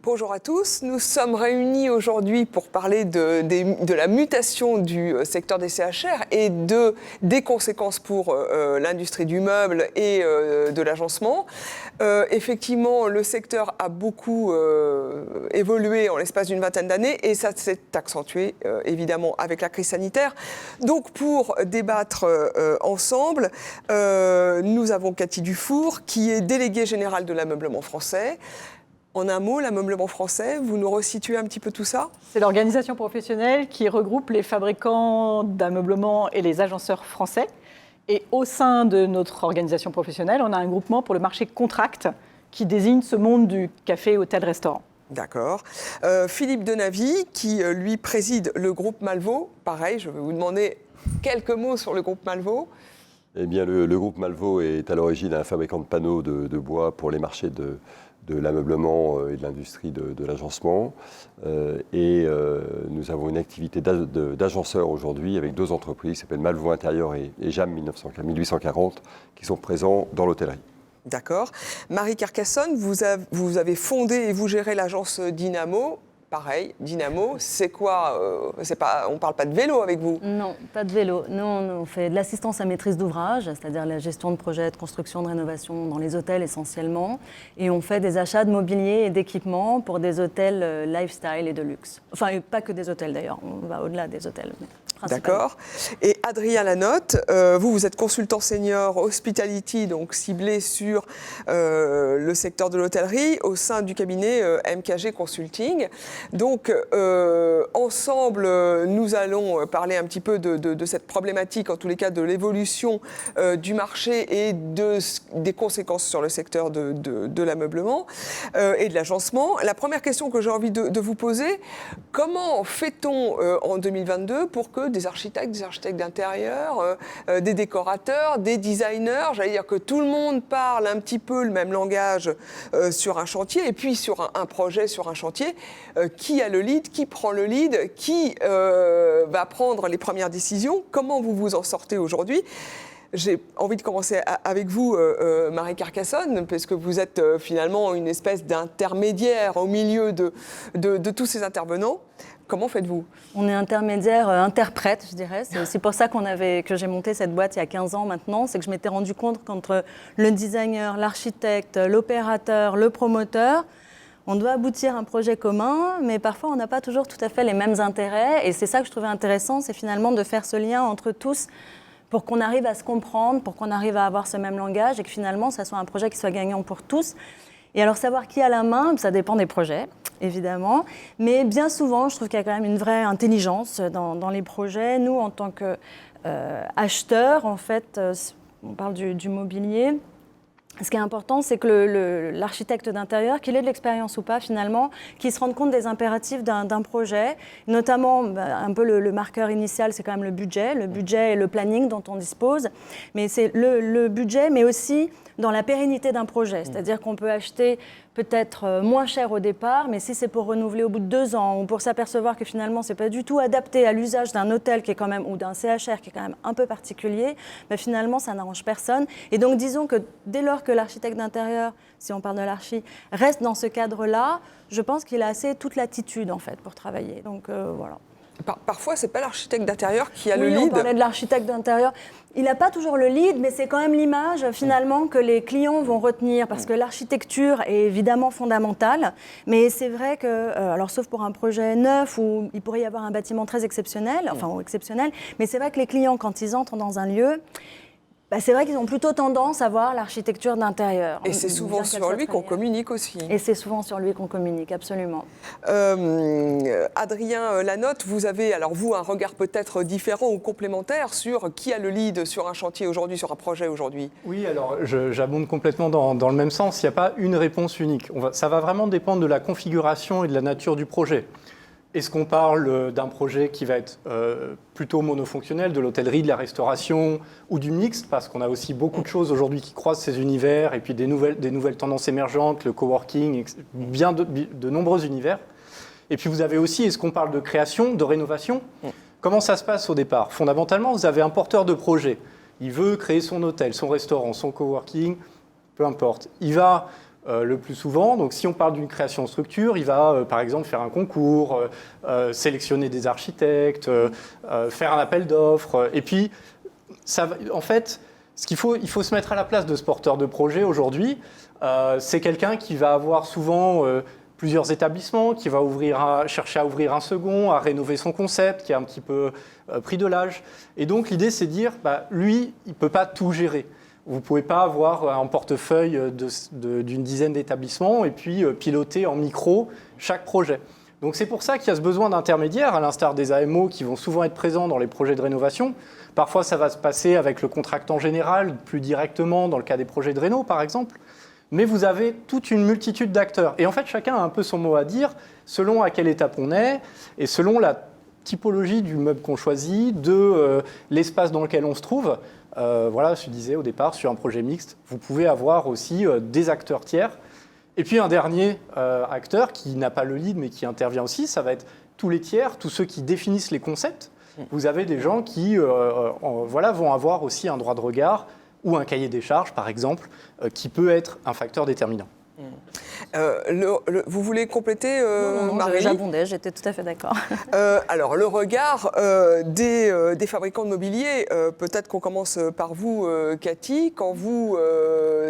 Bonjour à tous, nous sommes réunis aujourd'hui pour parler de la mutation du secteur des CHR et des conséquences pour l'industrie du meuble et de l'agencement. Effectivement, le secteur a beaucoup évolué en l'espace d'une vingtaine d'années et ça s'est accentué évidemment avec la crise sanitaire. Donc pour débattre ensemble, nous avons Cathy Dufour qui est déléguée générale de l'ameublement français. En un mot, l'ameublement français, vous nous resituez un petit peu tout ça ? C'est l'organisation professionnelle qui regroupe les fabricants d'ameublement et les agenceurs français. Et au sein de notre organisation professionnelle, on a un groupement pour le marché contract qui désigne ce monde du café, hôtel, restaurant. D'accord. Philippe Denavy, qui lui préside le groupe Malvaux. Pareil, je vais vous demander quelques mots sur le groupe Malvaux. Eh bien, le groupe Malvaux est à l'origine un fabricant de panneaux de bois pour les marchés de l'ameublement et de l'industrie de l'agencement. Nous avons une activité d'agenceur aujourd'hui avec deux entreprises qui s'appellent Malvaux Intérieur et JAM 1840 qui sont présents dans l'hôtellerie. D'accord. Marie Carcassonne, vous avez fondé et vous gérez l'agence Dynamo. Pareil, Dynamo, c'est quoi on ne parle pas de vélo avec vous? Non, pas de vélo. Nous, on fait de l'assistance à maîtrise d'ouvrage, c'est-à-dire la gestion de projets de construction, de rénovation dans les hôtels essentiellement. Et on fait des achats de mobilier et d'équipements pour des hôtels lifestyle et de luxe. Enfin, pas que des hôtels d'ailleurs, on va au-delà des hôtels. D'accord. Et Adrien Lanotte, vous êtes consultant senior hospitality, donc ciblé sur le secteur de l'hôtellerie au sein du cabinet MKG Consulting. Donc, ensemble, nous allons parler un petit peu de cette problématique, en tous les cas de l'évolution du marché et des conséquences sur le secteur de l'ameublement et de l'agencement. La première question que j'ai envie de vous poser, comment fait-on en 2022 pour que des architectes d'intérieur, des décorateurs, des designers, j'allais dire que tout le monde parle un petit peu le même langage sur un chantier et puis sur un projet, sur un chantier, qui a le lead, qui prend le lead, qui va prendre les premières décisions, comment vous vous en sortez aujourd'hui ? J'ai envie de commencer avec vous, Marie Carcassonne, parce que vous êtes finalement une espèce d'intermédiaire au milieu de tous ces intervenants. Comment faites-vous ? On est intermédiaire, interprète, je dirais. C'est aussi pour ça que j'ai monté cette boîte il y a 15 ans maintenant. C'est que je m'étais rendu compte qu'entre le designer, l'architecte, l'opérateur, le promoteur, on doit aboutir à un projet commun, mais parfois on n'a pas toujours tout à fait les mêmes intérêts. Et c'est ça que je trouvais intéressant, c'est finalement de faire ce lien entre tous pour qu'on arrive à se comprendre, pour qu'on arrive à avoir ce même langage et que finalement ça soit un projet qui soit gagnant pour tous. Et alors savoir qui a la main, ça dépend des projets, évidemment. Mais bien souvent, je trouve qu'il y a quand même une vraie intelligence dans les projets. Nous, en tant qu'acheteurs, en fait, on parle du mobilier. Ce qui est important, c'est que l'architecte d'intérieur, qu'il ait de l'expérience ou pas finalement, qu'il se rende compte des impératifs d'un projet, notamment un peu le marqueur initial, c'est quand même le budget et le planning dont on dispose. Mais c'est le budget, mais aussi dans la pérennité d'un projet. C'est-à-dire qu'on peut acheter peut-être moins cher au départ, mais si c'est pour renouveler au bout de 2 ans ou pour s'apercevoir que finalement c'est pas du tout adapté à l'usage d'un hôtel qui est quand même, ou d'un CHR qui est quand même un peu particulier, mais finalement ça n'arrange personne. Et donc disons que dès lors que l'architecte d'intérieur, si on parle de l'archi, reste dans ce cadre-là, je pense qu'il a assez toute latitude en fait pour travailler. Donc voilà. Parfois, ce n'est pas l'architecte d'intérieur qui a le lead. Oui, on parlait de l'architecte d'intérieur. Il n'a pas toujours le lead, mais c'est quand même l'image, finalement, que les clients vont retenir, parce que l'architecture est évidemment fondamentale, mais c'est vrai que, alors sauf pour un projet neuf, où il pourrait y avoir un bâtiment très exceptionnel, mais c'est vrai que les clients, quand ils entrent dans un lieu, c'est vrai qu'ils ont plutôt tendance à voir l'architecture d'intérieur. Et c'est souvent sur lui qu'on communique aussi. Et c'est souvent sur lui qu'on communique, absolument. Adrien Lanotte, vous avez, alors vous, un regard peut-être différent ou complémentaire sur qui a le lead sur un chantier aujourd'hui, sur un projet aujourd'hui. Oui, alors j'abonde complètement dans le même sens. Il n'y a pas une réponse unique. Ça va vraiment dépendre de la configuration et de la nature du projet. Est-ce qu'on parle d'un projet qui va être plutôt monofonctionnel, de l'hôtellerie, de la restauration ou du mixte, parce qu'on a aussi beaucoup de choses aujourd'hui qui croisent ces univers, et puis des nouvelles tendances émergentes, le coworking, bien de nombreux univers. Et puis vous avez aussi, est-ce qu'on parle de création, de rénovation ? Comment ça se passe au départ ? Fondamentalement, vous avez un porteur de projet. Il veut créer son hôtel, son restaurant, son coworking, peu importe. Il va le plus souvent. Donc si on parle d'une création de structure, il va par exemple faire un concours, sélectionner des architectes, faire un appel d'offres. Et puis, en fait, il faut se mettre à la place de ce porteur de projet aujourd'hui. C'est quelqu'un qui va avoir souvent plusieurs établissements, qui va chercher à ouvrir un second, à rénover son concept, qui est un petit peu pris de l'âge. Et donc l'idée, c'est de dire, lui, il ne peut pas tout gérer. Vous ne pouvez pas avoir un portefeuille d'une dizaine d'établissements et puis piloter en micro chaque projet. Donc c'est pour ça qu'il y a ce besoin d'intermédiaires, à l'instar des AMO qui vont souvent être présents dans les projets de rénovation. Parfois, ça va se passer avec le contractant général, plus directement dans le cas des projets de réno, par exemple. Mais vous avez toute une multitude d'acteurs. Et en fait, chacun a un peu son mot à dire, selon à quelle étape on est, et selon la typologie du meuble qu'on choisit, de l'espace dans lequel on se trouve. Voilà, je disais au départ, sur un projet mixte, vous pouvez avoir aussi des acteurs tiers. Et puis un dernier acteur qui n'a pas le lead, mais qui intervient aussi, ça va être tous les tiers, tous ceux qui définissent les concepts. Vous avez des gens qui vont avoir aussi un droit de regard ou un cahier des charges, par exemple, qui peut être un facteur déterminant. Vous voulez compléter, Non, Marie ? j'abondais, j'étais tout à fait d'accord. Alors, le regard des fabricants de mobilier, peut-être qu'on commence par vous, Cathy, quand vous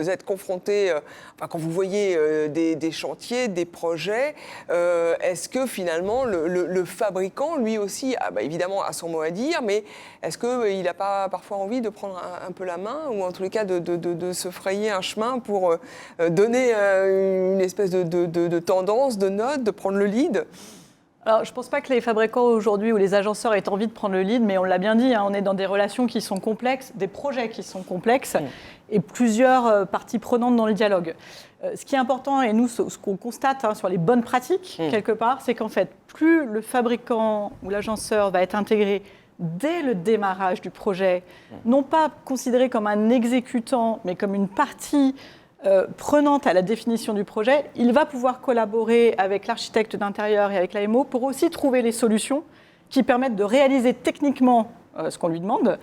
êtes confronté, quand vous voyez des chantiers, des projets, est-ce que finalement le fabricant, lui aussi, évidemment, a son mot à dire, mais est-ce qu'il n'a pas parfois envie de prendre un peu la main, ou en tous les cas de se frayer un chemin pour donner une espèce de tendance, de note, de prendre le lead? Alors, je ne pense pas que les fabricants aujourd'hui ou les agenceurs aient envie de prendre le lead, mais on l'a bien dit, on est dans des relations qui sont complexes, des projets qui sont complexes, et plusieurs parties prenantes dans le dialogue. Ce qui est important, et nous, ce qu'on constate sur les bonnes pratiques, quelque part, c'est qu'en fait, plus le fabricant ou l'agenceur va être intégré dès le démarrage du projet, non pas considéré comme un exécutant, mais comme une partie prenante à la définition du projet, il va pouvoir collaborer avec l'architecte d'intérieur et avec l'AMO pour aussi trouver les solutions qui permettent de réaliser techniquement ce qu'on lui demande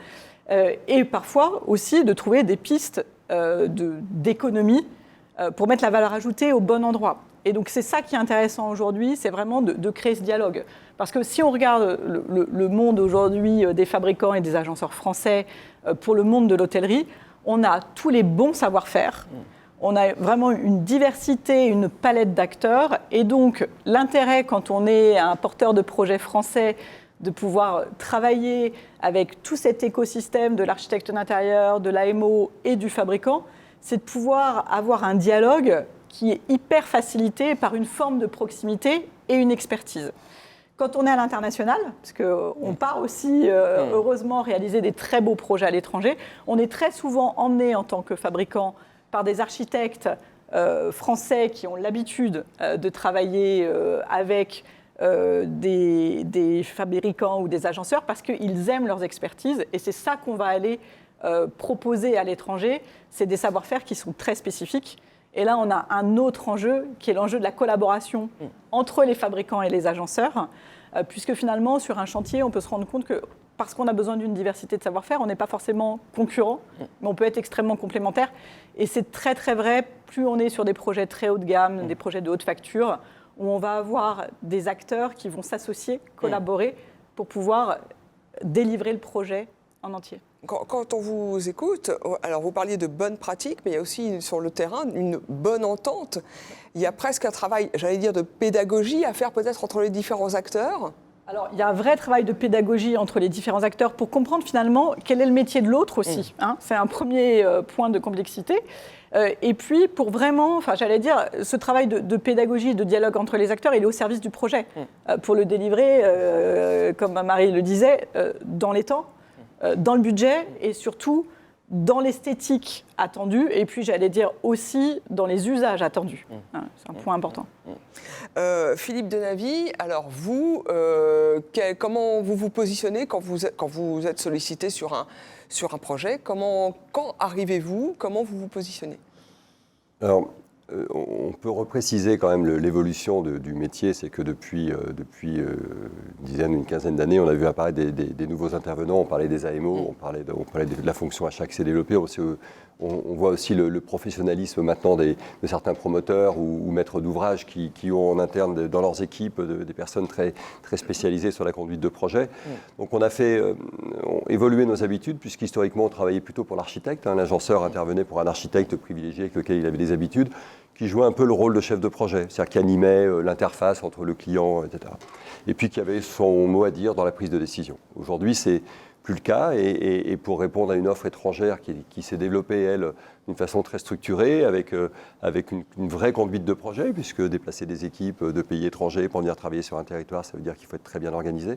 et parfois aussi de trouver des pistes d'économie pour mettre la valeur ajoutée au bon endroit. Et donc c'est ça qui est intéressant aujourd'hui, c'est vraiment de créer ce dialogue. Parce que si on regarde le monde aujourd'hui des fabricants et des agenceurs français pour le monde de l'hôtellerie, on a tous les bons savoir-faire. On a vraiment une diversité, une palette d'acteurs. Et donc, l'intérêt, quand on est un porteur de projet français, de pouvoir travailler avec tout cet écosystème de l'architecte d'intérieur, de l'AMO et du fabricant, c'est de pouvoir avoir un dialogue qui est hyper facilité par une forme de proximité et une expertise. Quand on est à l'international, parce qu'on part aussi, heureusement, réaliser des très beaux projets à l'étranger, on est très souvent emmené en tant que fabricant par des architectes français qui ont l'habitude de travailler avec des fabricants ou des agenceurs parce qu'ils aiment leurs expertises. Et c'est ça qu'on va aller proposer à l'étranger. C'est des savoir-faire qui sont très spécifiques. Et là, on a un autre enjeu qui est l'enjeu de la collaboration entre les fabricants et les agenceurs, puisque finalement, sur un chantier, on peut se rendre compte que parce qu'on a besoin d'une diversité de savoir-faire, on n'est pas forcément concurrent, mais on peut être extrêmement complémentaire. Et c'est très, très vrai, plus on est sur des projets très haut de gamme, des projets de haute facture, où on va avoir des acteurs qui vont s'associer, collaborer, pour pouvoir délivrer le projet en entier. Quand on vous écoute, alors vous parliez de bonnes pratiques, mais il y a aussi sur le terrain une bonne entente. Il y a presque un travail, j'allais dire, de pédagogie à faire peut-être entre les différents acteurs. Alors, il y a un vrai travail de pédagogie entre les différents acteurs pour comprendre finalement quel est le métier de l'autre aussi. C'est un premier point de complexité. Et puis, pour vraiment, j'allais dire, ce travail de pédagogie et de dialogue entre les acteurs, il est au service du projet. Pour le délivrer, comme Marie le disait, dans les temps, dans le budget et surtout dans l'esthétique attendue et puis j'allais dire aussi dans les usages attendus. C'est un point important. Philippe Denavy, alors vous, comment vous vous positionnez quand vous êtes sollicité sur un projet? Quand arrivez-vous? Comment vous vous positionnez? Alors, On peut repréciser quand même l'évolution de métier, c'est que depuis une dizaine, une quinzaine d'années, on a vu apparaître des nouveaux intervenants, on parlait des AMO, on parlait de la fonction achat qui s'est développée, on voit aussi le professionnalisme maintenant de certains promoteurs ou maîtres d'ouvrage qui ont en interne dans leurs équipes des personnes très, très spécialisées sur la conduite de projet. Donc on a fait évoluer nos habitudes, puisqu'historiquement on travaillait plutôt pour l'architecte, l'agenceur intervenait pour un architecte privilégié avec lequel il avait des habitudes, qui jouait un peu le rôle de chef de projet, c'est-à-dire qui animait l'interface entre le client, etc. Et puis qui avait son mot à dire dans la prise de décision. Aujourd'hui, c'est plus le cas, et pour répondre à une offre étrangère qui s'est développée, elle, d'une façon très structurée, avec une vraie conduite de projet, puisque déplacer des équipes de pays étrangers pour venir travailler sur un territoire, ça veut dire qu'il faut être très bien organisé.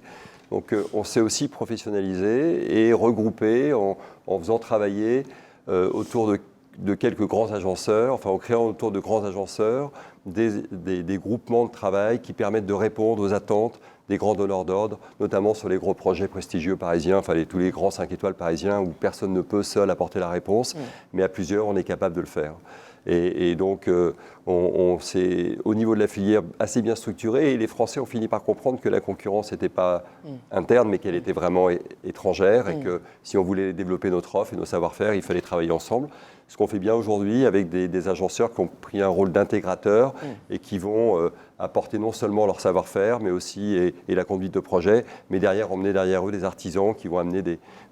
Donc on s'est aussi professionnalisé et regroupé en faisant travailler autour de quelques grands agenceurs, enfin en créant autour de grands agenceurs des groupements de travail qui permettent de répondre aux attentes des grands donneurs d'ordre, notamment sur les gros projets prestigieux parisiens, enfin tous les grands 5 étoiles parisiens où personne ne peut seul apporter la réponse, mais à plusieurs on est capable de le faire. Et donc on s'est au niveau de la filière assez bien structuré, et les Français ont fini par comprendre que la concurrence n'était pas interne mais qu'elle était vraiment étrangère, et que si on voulait développer notre offre et nos savoir-faire, il fallait travailler ensemble. Ce qu'on fait bien aujourd'hui avec des agenceurs qui ont pris un rôle d'intégrateur et qui vont apporter non seulement leur savoir-faire, mais aussi et la conduite de projet, mais emmener derrière eux des artisans qui vont amener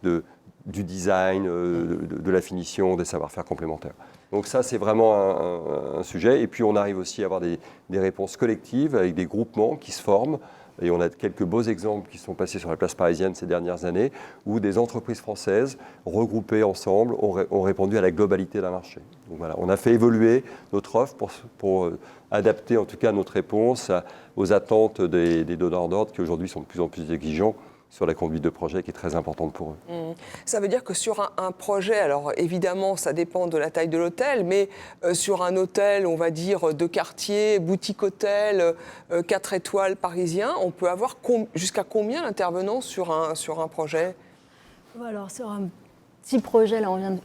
du design, de la finition, des savoir-faire complémentaires. Donc ça, c'est vraiment un sujet. Et puis on arrive aussi à avoir des réponses collectives avec des groupements qui se forment. Et on a quelques beaux exemples qui sont passés sur la place parisienne ces dernières années, où des entreprises françaises regroupées ensemble ont répondu à la globalité d'un marché. Donc voilà, on a fait évoluer notre offre pour adapter en tout cas notre réponse aux attentes des donneurs d'ordre qui aujourd'hui sont de plus en plus exigeants sur la conduite de projet qui est très importante pour eux. Ça veut dire que sur un projet, alors évidemment ça dépend de la taille de l'hôtel, mais sur un hôtel, on va dire de quartier, boutique hôtel, 4 étoiles parisien, on peut avoir jusqu'à combien d'intervenants sur un projet ? Alors sur un petit projet, là on vient de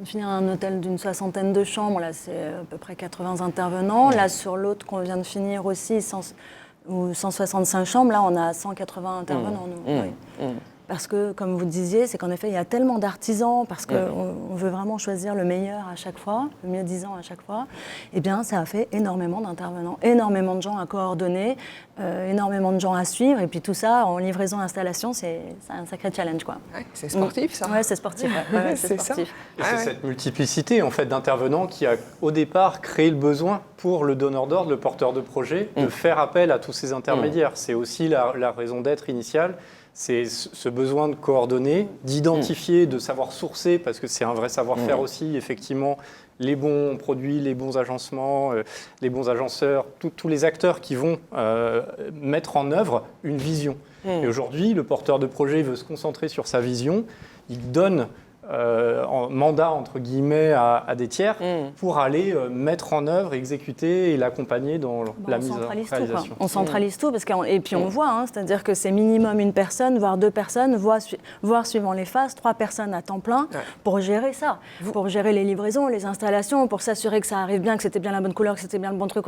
finir un hôtel d'une 60aine de chambres, là c'est à peu près 80 intervenants. Là sur l'autre qu'on vient de finir aussi, 165 chambres, là on a 180 intervenants. Oui. Parce que, comme vous le disiez, c'est qu'en effet, il y a tellement d'artisans, parce qu'on veut vraiment choisir le meilleur à chaque fois, le mieux disant à chaque fois. Eh bien, ça a fait énormément d'intervenants, énormément de gens à coordonner, énormément de gens à suivre. Et puis tout ça, en livraison-installation, c'est un sacré challenge, quoi. Ouais, c'est sportif, ça. Oui, c'est sportif. C'est ça. Et c'est cette multiplicité en fait, d'intervenants qui a, au départ, créé le besoin pour le donneur d'ordre, le porteur de projet, de faire appel à tous ces intermédiaires. C'est aussi la raison d'être initiale. C'est ce besoin de coordonner, d'identifier, de savoir sourcer, parce que c'est un vrai savoir-faire aussi, effectivement, les bons produits, les bons agencements, les bons agenceurs, tous les acteurs qui vont mettre en œuvre une vision. Et aujourd'hui, le porteur de projet veut se concentrer sur sa vision, il donne en mandat, entre guillemets, à des tiers pour aller mettre en œuvre, exécuter et l'accompagner dans la mise en réalisation. On centralise tout, et puis on le voit, c'est-à-dire que c'est minimum une personne, voire 2 personnes, voire suivant les phases, 3 personnes à temps plein pour gérer ça, pour gérer les livraisons, les installations, pour s'assurer que ça arrive bien, que c'était bien la bonne couleur, que c'était bien le bon truc,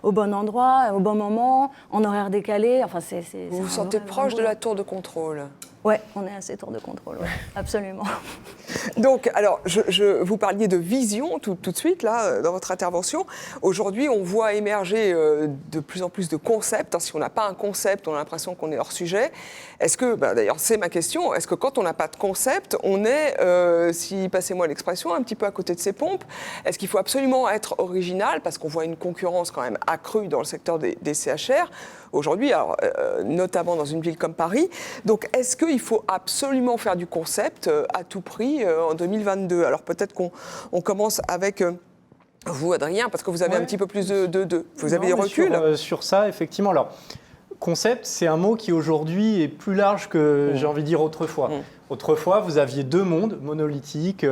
au bon endroit, au bon moment, en horaire décalé. Enfin, vous vous sentez proche de la tour de contrôle ? Oui, on est assez tour de contrôle, absolument. Donc, alors, vous parliez de vision tout de suite, là, dans votre intervention. Aujourd'hui, on voit émerger de plus en plus de concepts. Si on n'a pas un concept, on a l'impression qu'on est hors sujet. Est-ce que, d'ailleurs, c'est ma question, est-ce que quand on n'a pas de concept, on est, si passez-moi l'expression, un petit peu à côté de ses pompes ? Est-ce qu'il faut absolument être original, parce qu'on voit une concurrence quand même accrue dans le secteur des CHR aujourd'hui, alors, notamment dans une ville comme Paris. Donc, est-ce qu'il faut absolument faire du concept à tout prix en 2022 ? Alors, peut-être qu'on commence avec vous, Adrien, parce que vous avez un petit peu plus vous avez des reculs. Sur ça, effectivement. Alors, concept, c'est un mot qui aujourd'hui est plus large que, j'ai envie de dire, autrefois. Autrefois, vous aviez 2 mondes monolithiques,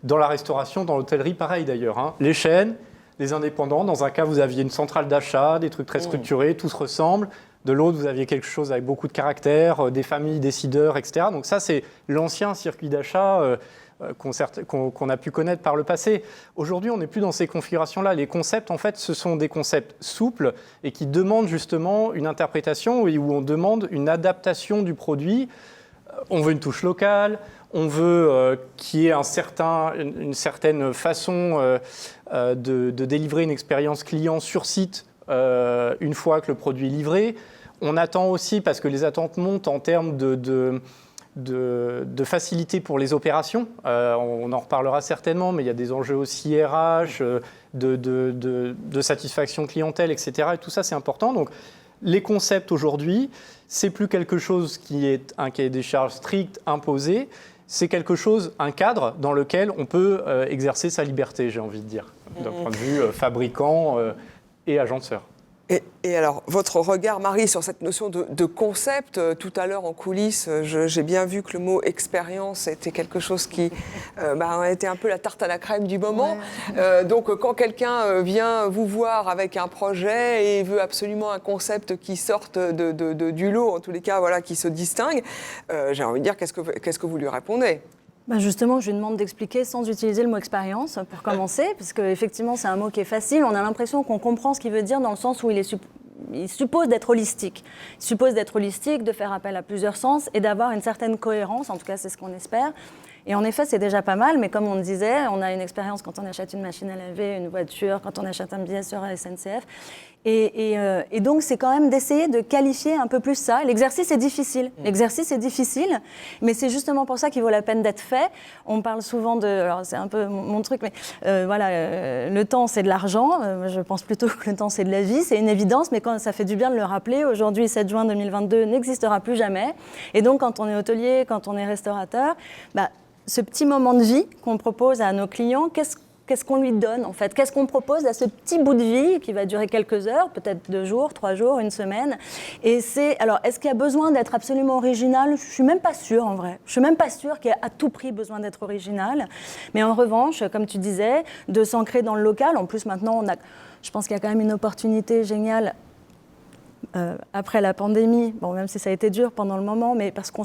dans la restauration, dans l'hôtellerie, pareil d'ailleurs. Les chaînes, les indépendants. Dans un cas, vous aviez une centrale d'achat, des trucs très structurés, tout se ressemble. De l'autre, vous aviez quelque chose avec beaucoup de caractère, des familles, décideurs, etc. Donc ça, c'est l'ancien circuit d'achat qu'on a pu connaître par le passé. Aujourd'hui, on n'est plus dans ces configurations-là. Les concepts, en fait, ce sont des concepts souples et qui demandent justement une interprétation où on demande une adaptation du produit. On veut une touche locale, on veut qu'il y ait une certaine façon de délivrer une expérience client sur site une fois que le produit est livré. On attend aussi, parce que les attentes montent en termes de facilité pour les opérations. On en reparlera certainement, mais il y a des enjeux aussi RH, de satisfaction clientèle, etc. Et tout ça, c'est important. Donc, les concepts aujourd'hui, c'est plus quelque chose qui est un cahier des charges strict, imposé. C'est quelque chose, un cadre dans lequel on peut exercer sa liberté, j'ai envie de dire, d'un point de vue fabricant et agenceur. Et alors, votre regard, Marie, sur cette notion de concept, tout à l'heure en coulisses, j'ai bien vu que le mot expérience était quelque chose qui a été un peu la tarte à la crème du moment. Ouais. Donc, quand quelqu'un vient vous voir avec un projet et veut absolument un concept qui sorte du lot, en tous les cas, voilà, qui se distingue, j'ai envie de dire, qu'est-ce que vous lui répondez ? Justement, je lui demande d'expliquer sans utiliser le mot expérience, pour commencer, parce qu'effectivement, c'est un mot qui est facile. On a l'impression qu'on comprend ce qu'il veut dire dans le sens où il suppose d'être holistique. Il suppose d'être holistique, de faire appel à plusieurs sens et d'avoir une certaine cohérence, en tout cas, c'est ce qu'on espère. Et en effet, c'est déjà pas mal, mais comme on le disait, on a une expérience quand on achète une machine à laver, une voiture, quand on achète un billet sur la SNCF. Et donc, c'est quand même d'essayer de qualifier un peu plus ça. L'exercice est difficile. L'exercice est difficile, mais c'est justement pour ça qu'il vaut la peine d'être fait. On parle souvent alors c'est un peu mon truc, mais le temps, c'est de l'argent. Je pense plutôt que le temps, c'est de la vie. C'est une évidence, mais quand ça fait du bien de le rappeler. Aujourd'hui, 7 juin 2022 n'existera plus jamais. Et donc, quand on est hôtelier, quand on est restaurateur, ce petit moment de vie qu'on propose à nos clients, qu'est-ce qu'on lui donne en fait ? Qu'est-ce qu'on propose à ce petit bout de vie qui va durer quelques heures, peut-être 2 jours, 3 jours, 1 semaine ? Et alors, est-ce qu'il y a besoin d'être absolument original ? Je ne suis même pas sûre en vrai. Je ne suis même pas sûre qu'il y a à tout prix besoin d'être original. Mais en revanche, comme tu disais, de s'ancrer dans le local. En plus, maintenant, je pense qu'il y a quand même une opportunité géniale après la pandémie. Bon, même si ça a été dur pendant le moment, mais parce qu'on...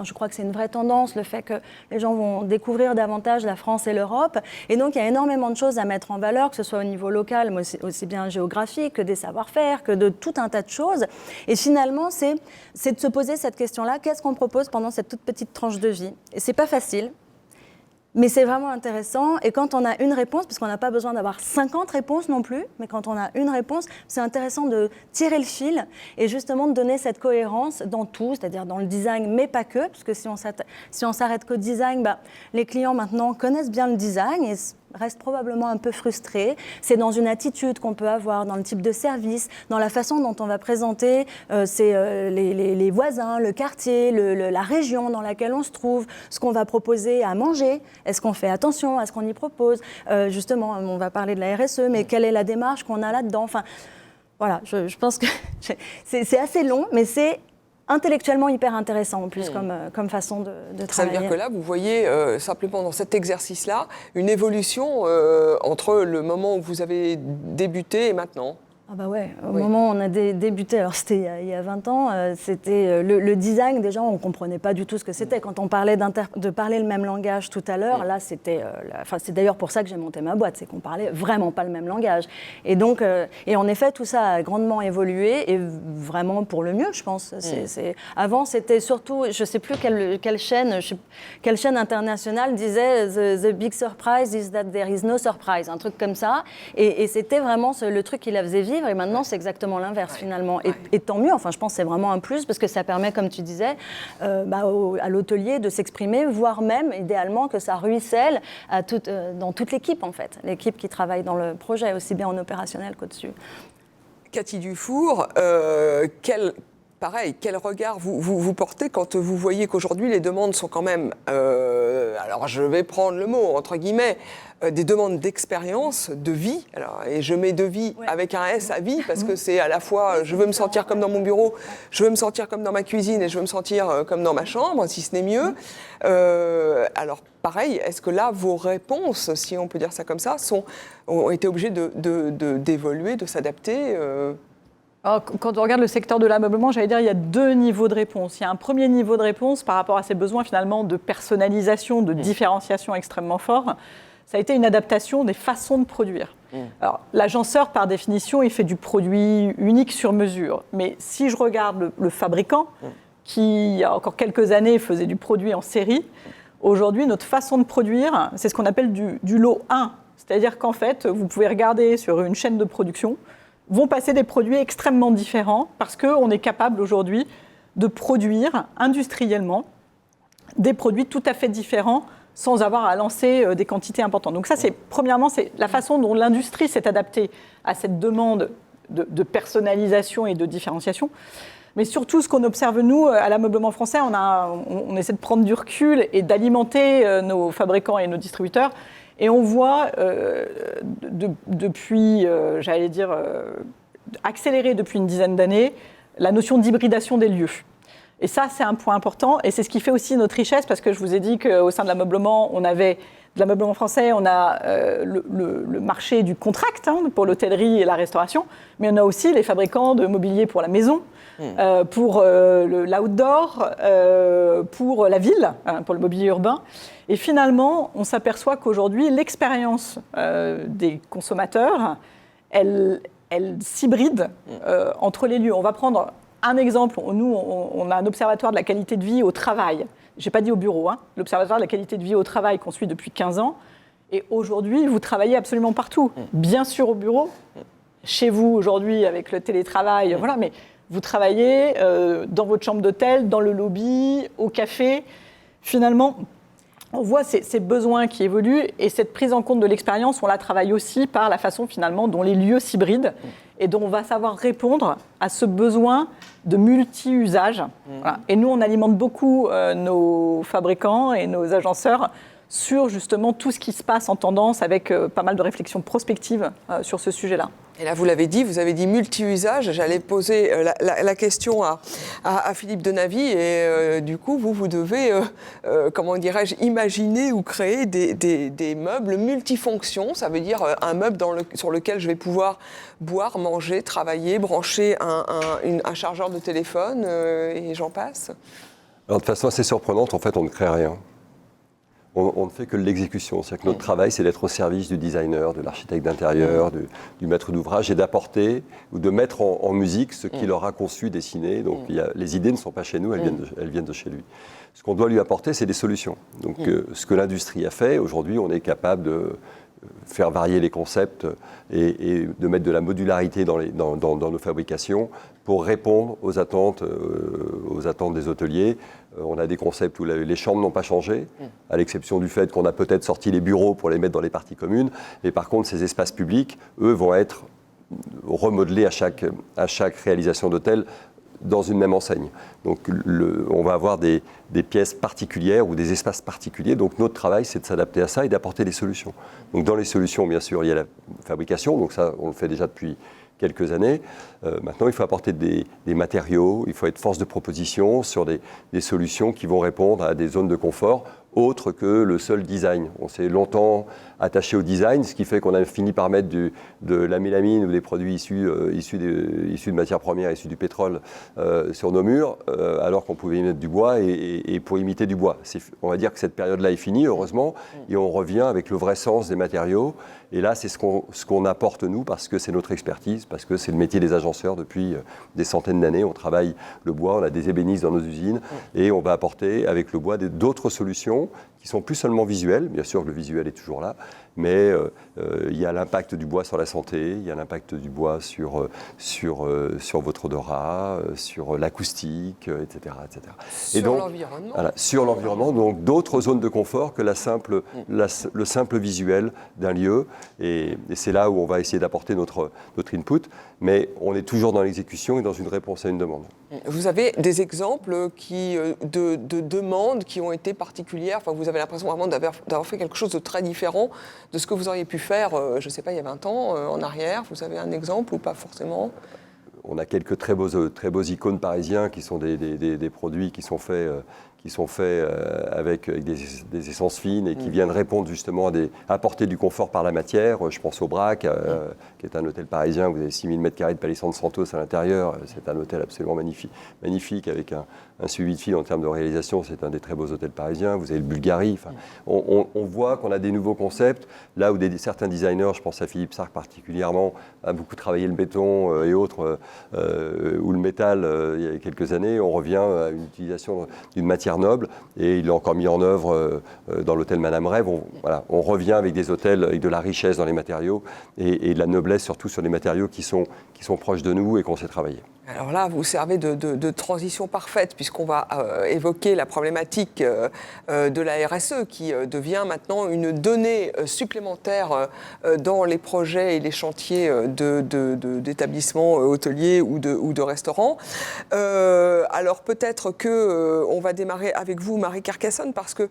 je crois que c'est une vraie tendance, le fait que les gens vont découvrir davantage la France et l'Europe. Et donc, il y a énormément de choses à mettre en valeur, que ce soit au niveau local, mais aussi bien géographique, que des savoir-faire, que de tout un tas de choses. Et finalement, c'est de se poser cette question-là, qu'est-ce qu'on propose pendant cette toute petite tranche de vie ? Et c'est pas facile. Mais c'est vraiment intéressant. Et quand on a une réponse, parce qu'on n'a pas besoin d'avoir 50 réponses non plus, mais quand on a une réponse, c'est intéressant de tirer le fil et justement de donner cette cohérence dans tout, c'est-à-dire dans le design, mais pas que, parce que si on s'arrête qu'au design, les clients maintenant connaissent bien le design et restent probablement un peu frustrés. C'est dans une attitude qu'on peut avoir, dans le type de service, dans la façon dont on va présenter les voisins, le quartier, la région dans laquelle on se trouve, ce qu'on va proposer à manger. Est-ce qu'on fait attention à ce qu'on y propose ? Justement, on va parler de la RSE, mais quelle est la démarche qu'on a là-dedans ? Enfin, voilà, je pense que c'est assez long, mais c'est intellectuellement hyper intéressant en plus comme façon de travailler. Ça veut dire que là, vous voyez simplement dans cet exercice-là une évolution entre le moment où vous avez débuté et maintenant. Ah bah ouais, au moment où on a débuté, alors c'était il y a 20 ans, c'était le design, déjà on ne comprenait pas du tout ce que c'était. Quand on parlait de parler le même langage tout à l'heure, là c'était, c'est d'ailleurs pour ça que j'ai monté ma boîte, c'est qu'on parlait vraiment pas le même langage. Et donc, et en effet, tout ça a grandement évolué et vraiment pour le mieux, je pense. Avant, c'était surtout, je ne sais plus quelle chaîne internationale disait the big surprise is that there is no surprise, un truc comme ça. Et c'était vraiment le truc qui la faisait vivre. Et maintenant, c'est exactement l'inverse, finalement. Et tant mieux, enfin, je pense que c'est vraiment un plus, parce que ça permet, comme tu disais, à l'hôtelier de s'exprimer, voire même, idéalement, que ça ruisselle dans toute l'équipe, en fait. L'équipe qui travaille dans le projet, aussi bien en opérationnel qu'au-dessus. Cathy Dufour, quel regard vous portez quand vous voyez qu'aujourd'hui, les demandes sont quand même, alors je vais prendre le mot, entre guillemets, des demandes d'expérience, de vie, et je mets de vie avec un S à vie, parce que c'est à la fois, je veux me sentir comme dans mon bureau, je veux me sentir comme dans ma cuisine, et je veux me sentir comme dans ma chambre, si ce n'est mieux. Alors, pareil, est-ce que là, vos réponses, si on peut dire ça comme ça, ont été obligées d'évoluer, de s'adapter Alors, quand on regarde le secteur de l'ameublement, j'allais dire il y a 2 niveaux de réponse. Il y a un premier niveau de réponse par rapport à ces besoins finalement de personnalisation, de différenciation extrêmement fort. Ça a été une adaptation des façons de produire. Alors, l'agenceur, par définition, il fait du produit unique sur mesure. Mais si je regarde le fabricant, qui, il y a encore quelques années, faisait du produit en série, aujourd'hui, notre façon de produire, c'est ce qu'on appelle du lot 1. C'est-à-dire qu'en fait, vous pouvez regarder sur une chaîne de production, vont passer des produits extrêmement différents parce qu'on est capable aujourd'hui de produire industriellement des produits tout à fait différents sans avoir à lancer des quantités importantes. Donc ça, premièrement, c'est la façon dont l'industrie s'est adaptée à cette demande de personnalisation et de différenciation. Mais surtout, ce qu'on observe, nous, à l'ameublement français, on essaie de prendre du recul et d'alimenter nos fabricants et nos distributeurs. Et on voit, depuis, accélérer depuis une dizaine d'années, la notion d'hybridation des lieux. Et ça, c'est un point important. Et c'est ce qui fait aussi notre richesse, parce que je vous ai dit qu'au sein de l'ameublement, de l'ameublement français, on a le marché du contract pour l'hôtellerie et la restauration, mais on a aussi les fabricants de mobilier pour la maison, pour l'outdoor, pour la ville, pour le mobilier urbain. Et finalement, on s'aperçoit qu'aujourd'hui, l'expérience des consommateurs, elle s'hybride entre les lieux. On va prendre un exemple. Nous, on a un observatoire de la qualité de vie au travail. Je n'ai pas dit au bureau, l'observatoire de la qualité de vie au travail qu'on suit depuis 15 ans. Et aujourd'hui, vous travaillez absolument partout. Bien sûr au bureau, chez vous aujourd'hui avec le télétravail, voilà, mais vous travaillez dans votre chambre d'hôtel, dans le lobby, au café. Finalement, on voit ces besoins qui évoluent et cette prise en compte de l'expérience, on la travaille aussi par la façon finalement dont les lieux s'hybrident et dont on va savoir répondre à ce besoin de multi-usage. Voilà. Et nous, on alimente beaucoup nos fabricants et nos agenceurs sur justement tout ce qui se passe en tendance avec pas mal de réflexions prospectives sur ce sujet-là. Et là, vous l'avez dit, vous avez dit multi-usage. J'allais poser la question à Philippe Denavy et du coup, vous devez, comment dirais-je, imaginer ou créer des meubles multifonctions. Ça veut dire un meuble sur lequel je vais pouvoir boire, manger, travailler, brancher un chargeur de téléphone et j'en passe. Alors, de façon assez surprenante, en fait, on ne crée rien. On ne fait que l'exécution. C'est-à-dire que notre travail, c'est d'être au service du designer, de l'architecte d'intérieur, du maître d'ouvrage et d'apporter ou de mettre en musique ce qu'il aura conçu, dessiné. Donc les idées ne sont pas chez nous, elles viennent de chez lui. Ce qu'on doit lui apporter, c'est des solutions. Donc ce que l'industrie a fait, aujourd'hui, on est capable de faire varier les concepts et de mettre de la modularité dans nos fabrications pour répondre aux attentes des hôteliers. On a des concepts où les chambres n'ont pas changé, à l'exception du fait qu'on a peut-être sorti les bureaux pour les mettre dans les parties communes. Mais par contre, ces espaces publics, eux, vont être remodelés à chaque réalisation d'hôtel dans une même enseigne. Donc on va avoir des pièces particulières ou des espaces particuliers. Donc notre travail, c'est de s'adapter à ça et d'apporter des solutions. Donc dans les solutions, bien sûr, il y a la fabrication. Donc ça, on le fait déjà depuis quelques années. Maintenant, il faut apporter des matériaux, il faut être force de proposition sur des solutions qui vont répondre à des zones de confort autres que le seul design. On s'est longtemps attaché au design, ce qui fait qu'on a fini par mettre de la mélamine ou des produits issus de matières premières, issus du pétrole sur nos murs, alors qu'on pouvait y mettre du bois et pour imiter du bois. On va dire que cette période-là est finie, heureusement, et on revient avec le vrai sens des matériaux. Et là, c'est ce qu'on apporte, nous, parce que c'est notre expertise, parce que c'est le métier des agenceurs depuis des centaines d'années. On travaille le bois, on a des ébénistes dans nos usines, et on va apporter avec le bois d'autres solutions qui sont plus seulement visuelles. Bien sûr, le visuel est toujours là, mais il y a l'impact du bois sur la santé, il y a l'impact du bois sur votre odorat, sur l'acoustique, etc., etc. Sur l'environnement. Voilà, sur l'environnement, donc d'autres zones de confort que le simple visuel d'un lieu. Et c'est là où on va essayer d'apporter notre input, mais on est toujours dans l'exécution et dans une réponse à une demande. Vous avez des exemples de demandes qui ont été particulières, enfin, vous avez l'impression vraiment d'avoir fait quelque chose de très différent de ce que vous auriez pu faire, je ne sais pas, il y a 20 ans, en arrière. Vous avez un exemple ou pas forcément ? On a quelques très beaux icônes parisiens qui sont des produits qui sont faits sont faits avec des essences fines et qui viennent répondre justement apporter du confort par la matière. Je pense au Brac, qui est un hôtel parisien. Vous avez 6000 m² de palissandre Santos à l'intérieur. C'est un hôtel absolument magnifique avec un suivi de fil en termes de réalisation. C'est un des très beaux hôtels parisiens. Vous avez le Bulgarie. Enfin, on voit qu'on a des nouveaux concepts. Là où certains designers, je pense à Philippe Sark particulièrement, a beaucoup travaillé le béton et autres, ou le métal il y a quelques années, on revient à une utilisation d'une matière noble. Et il l'a encore mis en œuvre dans l'hôtel Madame Rêve. On revient avec des hôtels avec de la richesse dans les matériaux et de la noblesse surtout sur les matériaux qui sont proches de nous et qu'on sait travailler. Alors là, vous servez de transition parfaite puisqu'on va évoquer la problématique de la RSE qui devient maintenant une donnée supplémentaire dans les projets et les chantiers d'établissements hôteliers ou de restaurants. Alors peut-être qu'on va démarrer avec vous, Marie Carcassonne, parce que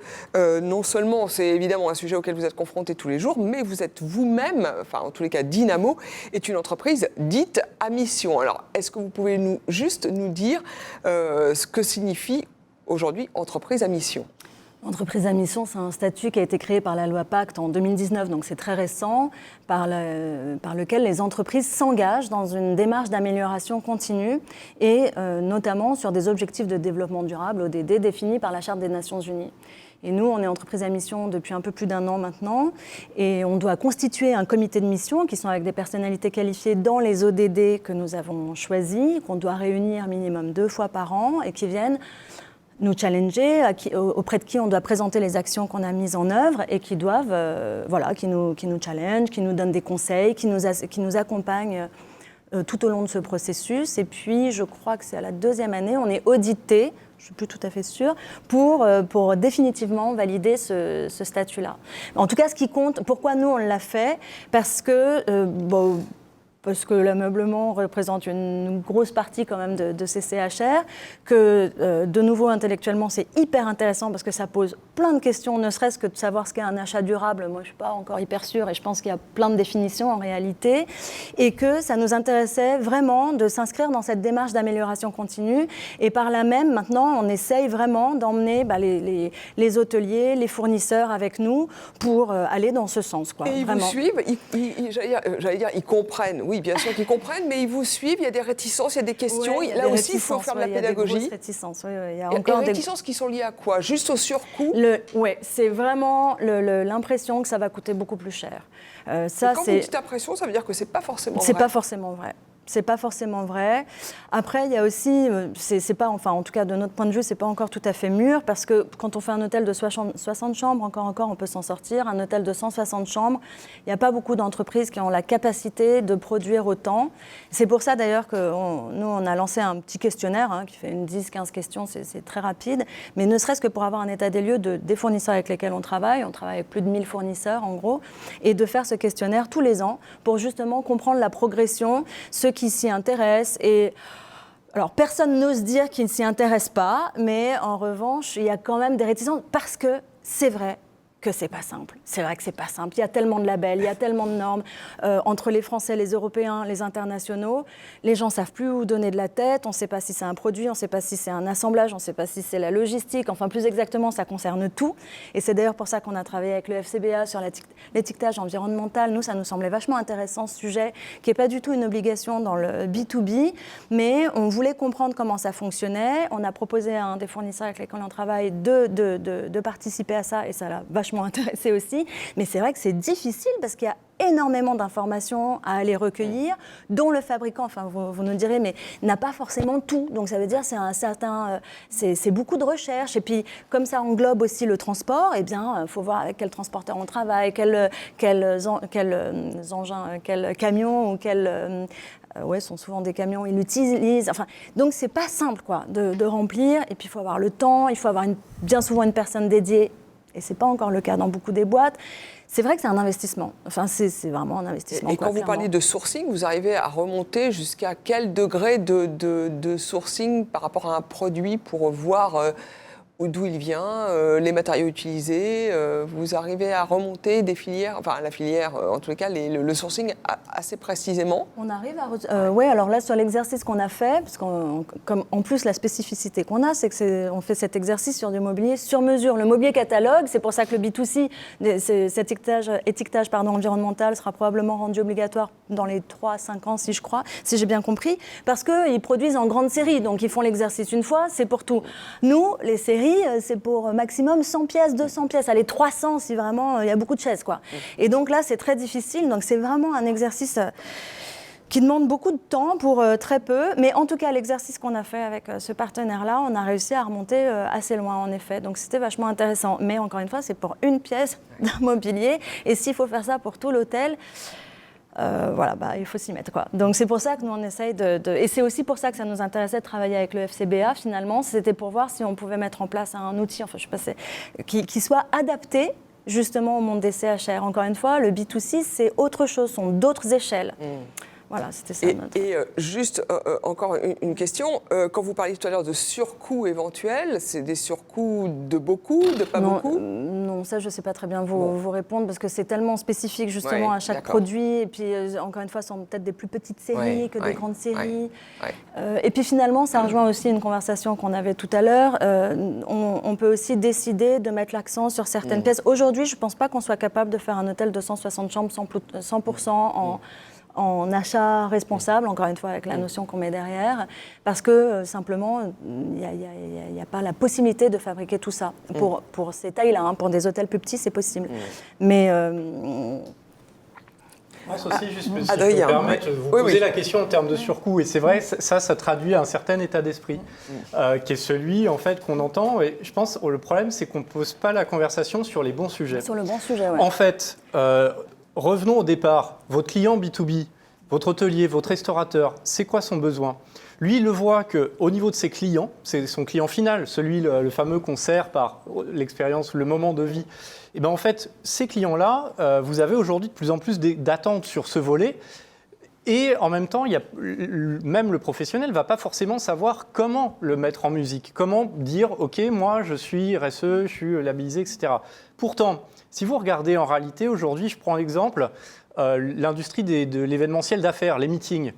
non seulement c'est évidemment un sujet auquel vous êtes confrontés tous les jours, mais vous êtes vous-même, enfin en tous les cas Dynamo, est une entreprise dite à mission. Alors est-ce que vous pouvez juste nous dire ce que signifie aujourd'hui entreprise à mission? Entreprise à mission, c'est un statut qui a été créé par la loi Pacte en 2019, donc c'est très récent, par lequel les entreprises s'engagent dans une démarche d'amélioration continue et notamment sur des objectifs de développement durable, ODD, définis par la Charte des Nations Unies. Et nous, on est entreprise à mission depuis un peu plus d'1 an maintenant et on doit constituer un comité de mission qui sont avec des personnalités qualifiées dans les ODD que nous avons choisis, qu'on doit réunir minimum 2 fois par an et qui viennent nous challenger, auprès de qui on doit présenter les actions qu'on a mises en œuvre et qui doivent, qui nous challenge, qui nous donnent des conseils, qui nous accompagnent tout au long de ce processus. Et puis, je crois que c'est à la 2e année, on est audité, je ne suis plus tout à fait sûre, pour définitivement valider ce statut-là. En tout cas, ce qui compte, pourquoi nous on l'a fait? Parce que l'ameublement représente une grosse partie quand même de ces CHR, que de nouveau intellectuellement c'est hyper intéressant parce que ça pose plein de questions, ne serait-ce que de savoir ce qu'est un achat durable. Moi je ne suis pas encore hyper sûre et je pense qu'il y a plein de définitions en réalité, et que ça nous intéressait vraiment de s'inscrire dans cette démarche d'amélioration continue, et par là même maintenant on essaye vraiment d'emmener les hôteliers, les fournisseurs avec nous pour aller dans ce sens, quoi. Et ils vraiment. vous suivent, j'allais dire, ils comprennent. Oui, bien sûr qu'ils comprennent, mais ils vous suivent, il y a des réticences, il y a des questions. Ouais, là aussi, il faut faire de la pédagogie. Il y a des grosses réticences. Il y a encore des réticences qui sont liées à quoi? Juste au surcoût? Oui, c'est vraiment l'impression que ça va coûter beaucoup plus cher. Quand vous dites impression, ça veut dire que c'est pas forcément vrai. C'est pas forcément vrai. C'est pas forcément vrai. Après, il y a aussi, c'est pas, enfin, en tout cas de notre point de vue, c'est pas encore tout à fait mûr, parce que quand on fait un hôtel de 60 chambres, encore, on peut s'en sortir. Un hôtel de 160 chambres, il n'y a pas beaucoup d'entreprises qui ont la capacité de produire autant. C'est pour ça d'ailleurs que nous, on a lancé un petit questionnaire qui fait une 10-15 questions, c'est très rapide. Mais ne serait-ce que pour avoir un état des lieux des fournisseurs avec lesquels on travaille avec plus de 1000 fournisseurs en gros, et de faire ce questionnaire tous les ans pour justement comprendre la progression, ceux qui s'y intéressent. Et alors personne n'ose dire qu'ils ne s'y intéressent pas, mais en revanche il y a quand même des réticences parce que c'est vrai que c'est pas simple. C'est vrai que c'est pas simple. Il y a tellement de labels, il y a tellement de normes entre les Français, les Européens, les internationaux. Les gens savent plus où donner de la tête. On ne sait pas si c'est un produit, on ne sait pas si c'est un assemblage, on ne sait pas si c'est la logistique. Enfin, plus exactement, ça concerne tout. Et c'est d'ailleurs pour ça qu'on a travaillé avec le FCBA sur l'étiquetage environnemental. Nous, ça nous semblait vachement intéressant, ce sujet, qui n'est pas du tout une obligation dans le B2B, mais on voulait comprendre comment ça fonctionnait. On a proposé à un des fournisseurs avec lesquels on travaille de participer à ça, et ça l'a vachement intéressé aussi, mais c'est vrai que c'est difficile parce qu'il y a énormément d'informations à aller recueillir, dont le fabricant, enfin vous nous direz, mais n'a pas forcément tout. Donc ça veut dire c'est beaucoup de recherche. Et puis comme ça englobe aussi le transport, eh bien faut voir avec quel transporteur on travaille, quels engins, quels camions ou sont souvent des camions, ils l'utilisent. Enfin, donc c'est pas simple quoi de remplir. Et puis il faut avoir le temps, il faut avoir bien souvent une personne dédiée. Et ce n'est pas encore le cas dans beaucoup des boîtes. C'est vrai que c'est un investissement. Enfin, c'est vraiment un investissement. Et quand vous parlez de sourcing, vous arrivez à remonter jusqu'à quel degré de sourcing par rapport à un produit pour voir d'où il vient, les matériaux utilisés. Vous arrivez à remonter des filières, enfin la filière, en tous les cas, le sourcing assez précisément. On arrive à... oui, alors là, sur l'exercice qu'on a fait, parce qu'en plus, la spécificité qu'on a, c'est qu'on fait cet exercice sur du mobilier sur mesure. Le mobilier catalogue, c'est pour ça que le B2C, cet étiquetage environnemental sera probablement rendu obligatoire dans les 3 à 5 ans, si je crois, si j'ai bien compris, parce qu'ils produisent en grande série, donc ils font l'exercice une fois, c'est pour tout. Nous, les séries, c'est pour maximum 100 pièces, 200 pièces, allez, 300 si vraiment il y a beaucoup de chaises, quoi. Et donc là, c'est très difficile, donc c'est vraiment un exercice qui demande beaucoup de temps pour très peu, mais en tout cas, l'exercice qu'on a fait avec ce partenaire-là, on a réussi à remonter assez loin, en effet, donc c'était vachement intéressant. Mais encore une fois, c'est pour une pièce d'un mobilier, et s'il faut faire ça pour tout l'hôtel, il faut s'y mettre, quoi. Donc c'est pour ça que nous on essaye et c'est aussi pour ça que ça nous intéressait de travailler avec le FCBA finalement, c'était pour voir si on pouvait mettre en place un outil, enfin je sais pas, qui soit adapté justement au monde des CHR. Encore une fois, le B2C c'est autre chose, sont d'autres échelles. Voilà, c'était ça. Juste encore une question. Quand vous parliez tout à l'heure de surcoûts éventuels, c'est des surcoûts de beaucoup, de pas beaucoup ? Non, ça je ne sais pas très bien vous répondre parce que c'est tellement spécifique justement à chaque produit. Et puis encore une fois, ce sont peut-être des plus petites séries que des grandes séries. Et puis finalement, ça rejoint aussi une conversation qu'on avait tout à l'heure. On peut aussi décider de mettre l'accent sur certaines pièces. Aujourd'hui, je ne pense pas qu'on soit capable de faire un hôtel de 160 chambres 100% en achat responsable, encore une fois avec la notion qu'on met derrière, parce que simplement, il n'y a pas la possibilité de fabriquer tout ça. Pour ces tailles-là, hein, pour des hôtels plus petits, c'est possible. Mais... Aussi, juste, si je peux me permettre, vous posez la question en termes de surcoût, et c'est vrai, ça traduit un certain état d'esprit, qui est celui, en fait, qu'on entend, et je pense, le problème, c'est qu'on ne pose pas la conversation sur les bons sujets. Sur le bon sujet, oui. En fait, revenons au départ. Votre client B2B, votre hôtelier, votre restaurateur, c'est quoi son besoin ? Lui, il le voit qu'au niveau de ses clients, c'est son client final, celui, le fameux qu'on sert par l'expérience, le moment de vie. Et bien en fait, ces clients-là, vous avez aujourd'hui de plus en plus d'attentes sur ce volet. Et en même temps, même le professionnel ne va pas forcément savoir comment le mettre en musique, comment dire « Ok, moi, je suis RSE, je suis labellisé, etc. » Pourtant, si vous regardez en réalité, aujourd'hui, je prends l'exemple, l'industrie de l'événementiel d'affaires, les meetings.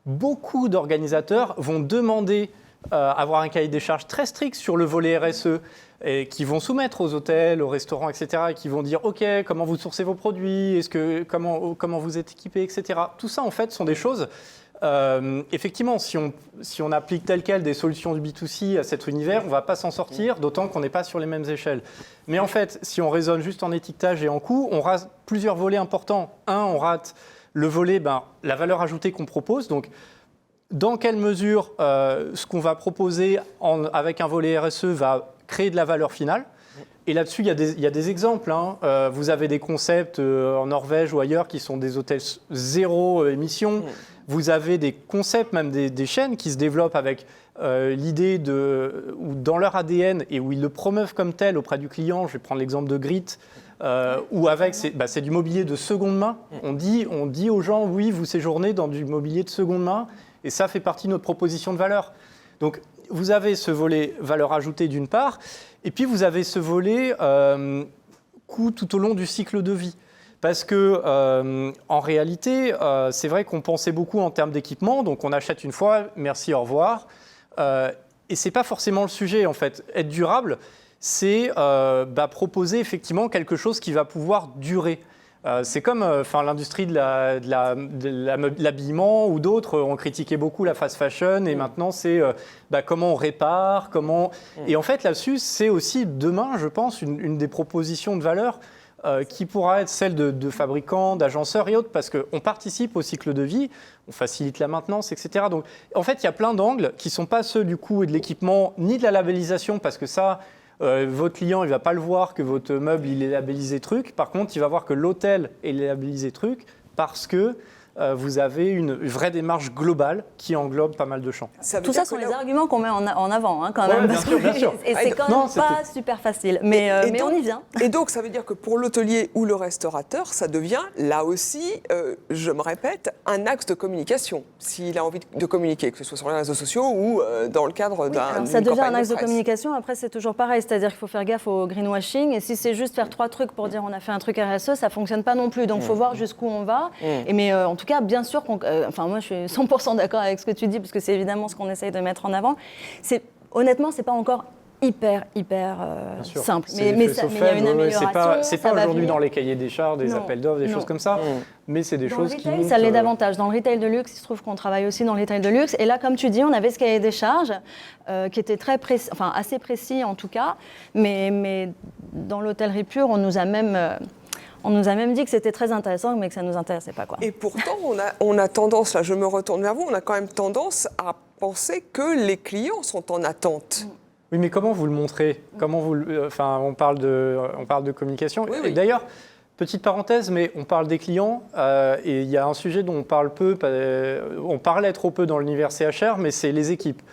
Beaucoup d'organisateurs vont demander avoir un cahier des charges très strict sur le volet RSE et qui vont soumettre aux hôtels, aux restaurants, etc. et qui vont dire « Ok, comment vous sourcez vos produits, comment vous êtes équipé, etc. » Tout ça, en fait, sont des choses... effectivement, si on applique tel quel des solutions du B2C à cet univers, on ne va pas s'en sortir, d'autant qu'on n'est pas sur les mêmes échelles. Mais en fait, si on raisonne juste en étiquetage et en coût, on rate plusieurs volets importants. On rate le volet, la valeur ajoutée qu'on propose. Donc, dans quelle mesure ce qu'on va proposer avec un volet RSE va créer de la valeur finale ? Et là-dessus, il y a des exemples. Vous avez des concepts en Norvège ou ailleurs qui sont des hôtels zéro émission. Vous avez des concepts, même des chaînes qui se développent avec l'idée ou dans leur ADN et où ils le promeuvent comme tel auprès du client. Je vais prendre l'exemple de Grit, où avec c'est du mobilier de seconde main. On dit aux gens, oui, vous séjournez dans du mobilier de seconde main et ça fait partie de notre proposition de valeur. Donc, vous avez ce volet valeur ajoutée d'une part, et puis vous avez ce volet coût tout au long du cycle de vie. Parce que, en réalité, c'est vrai qu'on pensait beaucoup en termes d'équipement, donc on achète une fois, merci, au revoir. Et ce n'est pas forcément le sujet, en fait. Être durable, c'est proposer effectivement quelque chose qui va pouvoir durer. C'est comme l'industrie de l'habillement ou d'autres ont critiqué beaucoup la fast fashion et maintenant c'est comment on répare, Et en fait là-dessus, c'est aussi demain, je pense, une des propositions de valeur qui pourra être celle de fabricants, d'agenceurs et autres, parce qu'on participe au cycle de vie, on facilite la maintenance, etc. Donc en fait, il y a plein d'angles qui ne sont pas ceux du coût et de l'équipement, ni de la labellisation, parce que ça... votre client, il ne va pas le voir que votre meuble il est labellisé truc. Par contre, il va voir que l'hôtel est labellisé truc parce que vous avez une vraie démarche globale qui englobe pas mal de champs. Tout ça sont les arguments qu'on met en avant, hein, quand même. Bien sûr. Et c'est quand même pas super facile. Mais donc, on y vient. Et donc, ça veut dire que pour l'hôtelier ou le restaurateur, ça devient, là aussi, je me répète, un axe de communication. S'il a envie de communiquer, que ce soit sur les réseaux sociaux ou dans le cadre d'un. Ça devient un axe de communication. Après, c'est toujours pareil. C'est-à-dire qu'il faut faire gaffe au greenwashing. Et si c'est juste faire 3 trucs pour dire on a fait un truc RSE, ça ne fonctionne pas non plus. Donc, il faut voir jusqu'où on va. Mais en tout cas, bien sûr, moi, je suis 100% d'accord avec ce que tu dis, parce que c'est évidemment ce qu'on essaye de mettre en avant. Honnêtement, ce n'est pas encore hyper simple. Mais il y a une amélioration. C'est pas aujourd'hui dans les cahiers des charges, des appels d'offres, des choses comme ça. Mais c'est des choses qui montent. Ça l'est davantage. Dans le retail de luxe, il se trouve qu'on travaille aussi dans le retail de luxe. Et là, comme tu dis, on avait ce cahier des charges qui était très précis, enfin assez précis en tout cas. Mais dans l'hôtellerie pure, on nous a même dit que c'était très intéressant, mais que ça ne nous intéressait pas, quoi. Et pourtant, on a tendance, là je me retourne vers vous, on a quand même tendance à penser que les clients sont en attente. Oui, mais comment vous le montrez ? On parle de communication. Oui. Et d'ailleurs, petite parenthèse, mais on parle des clients, et il y a un sujet dont on parle peu, on parlait trop peu dans l'univers CHR, mais c'est les équipes.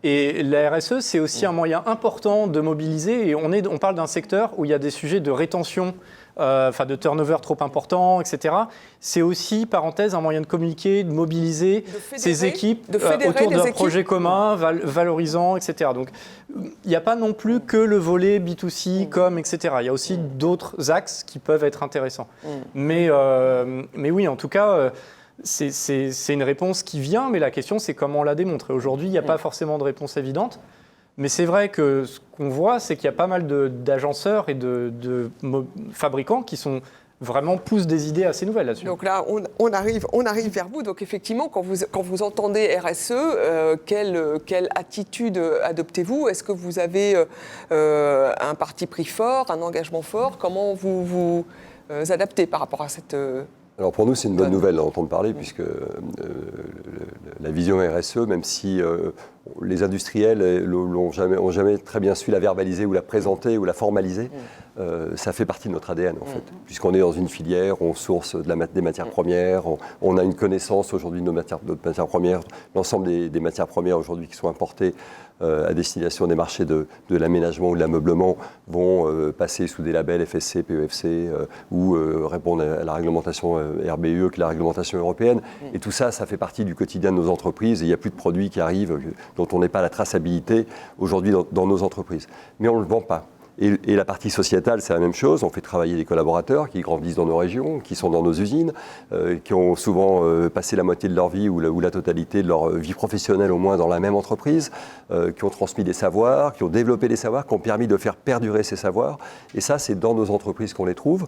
Et la RSE, c'est aussi un moyen important de mobiliser, et on parle d'un secteur où il y a des sujets de rétention, de turnover trop important, etc. C'est aussi, parenthèse, un moyen de communiquer, de mobiliser ces équipes autour d'un projet commun, valorisant, etc. Donc, il n'y a pas non plus que le volet B2C, com, etc. Il y a aussi d'autres axes qui peuvent être intéressants. Mais oui, en tout cas, c'est une réponse qui vient, mais la question, c'est comment on la démontre. Et aujourd'hui, il n'y a pas forcément de réponse évidente. Mais c'est vrai que ce qu'on voit, c'est qu'il y a pas mal d'agenceurs et de fabricants qui poussent des idées assez nouvelles là-dessus. Donc là, on arrive vers vous. Donc effectivement, quand vous entendez RSE, quelle attitude adoptez-vous ? Est-ce que vous avez un parti pris fort, un engagement fort ? Comment vous adaptez par rapport à cette... Alors pour nous, c'est une bonne nouvelle d'entendre parler, puisque la vision RSE, même si les industriels n'ont jamais très bien su la verbaliser ou la présenter ou la formaliser, ça fait partie de notre ADN en fait. Puisqu'on est dans une filière, on source des matières premières, on a une connaissance aujourd'hui de nos matières premières, l'ensemble des matières premières aujourd'hui qui sont importées à destination des marchés de l'aménagement ou de l'ameublement vont passer sous des labels FSC, PEFC ou répondre à la réglementation RBE, qui est la réglementation européenne. Et tout ça, ça fait partie du quotidien de nos entreprises. Et il n'y a plus de produits qui arrivent dont on n'est pas la traçabilité aujourd'hui dans nos entreprises. Mais on ne le vend pas. Et la partie sociétale, c'est la même chose. On fait travailler des collaborateurs qui grandissent dans nos régions, qui sont dans nos usines, qui ont souvent passé la moitié de leur vie ou la totalité de leur vie professionnelle au moins dans la même entreprise, qui ont transmis des savoirs, qui ont développé des savoirs, qui ont permis de faire perdurer ces savoirs. Et ça, c'est dans nos entreprises qu'on les trouve.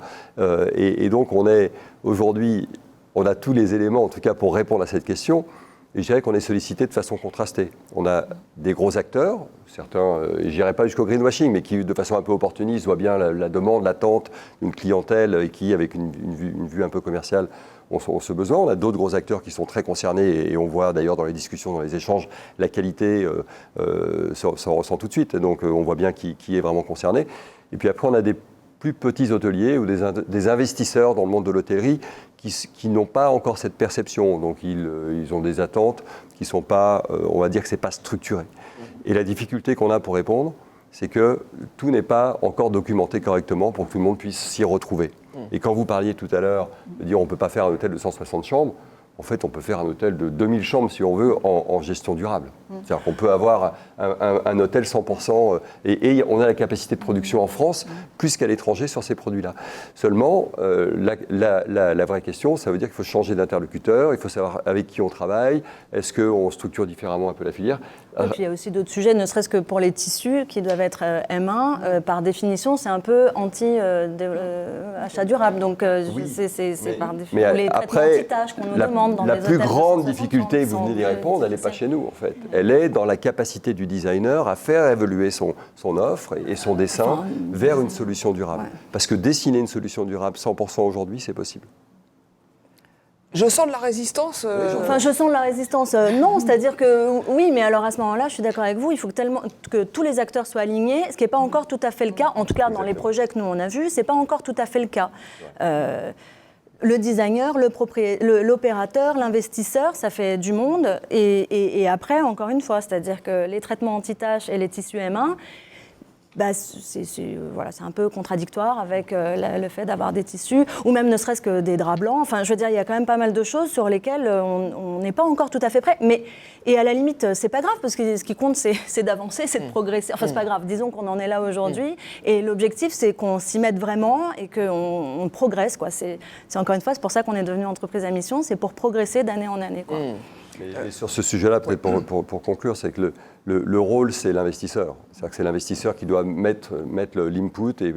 Et donc, aujourd'hui, on a tous les éléments, en tout cas, pour répondre à cette question. Et je dirais qu'on est sollicité de façon contrastée. On a des gros acteurs, certains, je n'irai pas jusqu'au greenwashing, mais qui, de façon un peu opportuniste, voient bien la demande, l'attente d'une clientèle et qui, avec une vue un peu commerciale, ont ce besoin. On a d'autres gros acteurs qui sont très concernés et on voit d'ailleurs dans les discussions, dans les échanges, la qualité s'en ressent tout de suite. Donc on voit bien qui est vraiment concerné. Et puis après, on a des plus petits hôteliers ou des investisseurs dans le monde de l'hôtellerie qui n'ont pas encore cette perception. Donc ils ont des attentes qui ne sont pas, on va dire que ce n'est pas structuré. Et la difficulté qu'on a pour répondre, c'est que tout n'est pas encore documenté correctement pour que tout le monde puisse s'y retrouver. Et quand vous parliez tout à l'heure de dire on ne peut pas faire un hôtel de 160 chambres, en fait, on peut faire un hôtel de 2000 chambres, si on veut, en gestion durable. C'est-à-dire qu'on peut avoir un hôtel 100%, et on a la capacité de production en France, plus qu'à l'étranger, sur ces produits-là. Seulement, la vraie question, ça veut dire qu'il faut changer d'interlocuteur, il faut savoir avec qui on travaille, est-ce qu'on structure différemment un peu la filière. Et puis il y a aussi d'autres sujets, ne serait-ce que pour les tissus, qui doivent être M1, par définition, c'est un peu anti-achat durable. Donc, c'est par définition les traitements anti-tâches qu'on nous demande dans les hôtels. La plus grande difficulté, vous venez d'y répondre, elle n'est pas chez nous, en fait. Elle est dans la capacité du designer à faire évoluer son offre et son dessin vers une solution durable. Parce que dessiner une solution durable 100% aujourd'hui, c'est possible. Je sens de la résistance. Je sens de la résistance. Non, c'est-à-dire que oui, mais alors à ce moment-là, je suis d'accord avec vous, il faut que tous les acteurs soient alignés, ce qui n'est pas encore tout à fait le cas. En tout cas, dans les projets que nous on a vus, c'est pas encore tout à fait le cas. le designer, l'opérateur, l'investisseur, ça fait du monde. Et après, encore une fois, c'est-à-dire que les traitements anti-taches et les tissus M1, c'est un peu contradictoire avec le fait d'avoir des tissus, ou même ne serait-ce que des draps blancs. Enfin, je veux dire, il y a quand même pas mal de choses sur lesquelles on n'est pas encore tout à fait prêt. Et à la limite, c'est pas grave, parce que ce qui compte, c'est d'avancer, c'est de progresser. Enfin, c'est pas grave, disons qu'on en est là aujourd'hui. Et l'objectif, c'est qu'on s'y mette vraiment et qu'on progresse, quoi. C'est encore une fois, c'est pour ça qu'on est devenu entreprise à mission, c'est pour progresser d'année en année, quoi. Mais sur ce sujet-là, peut-être pour conclure, c'est que le rôle, c'est l'investisseur. C'est-à-dire que c'est l'investisseur qui doit mettre l'input et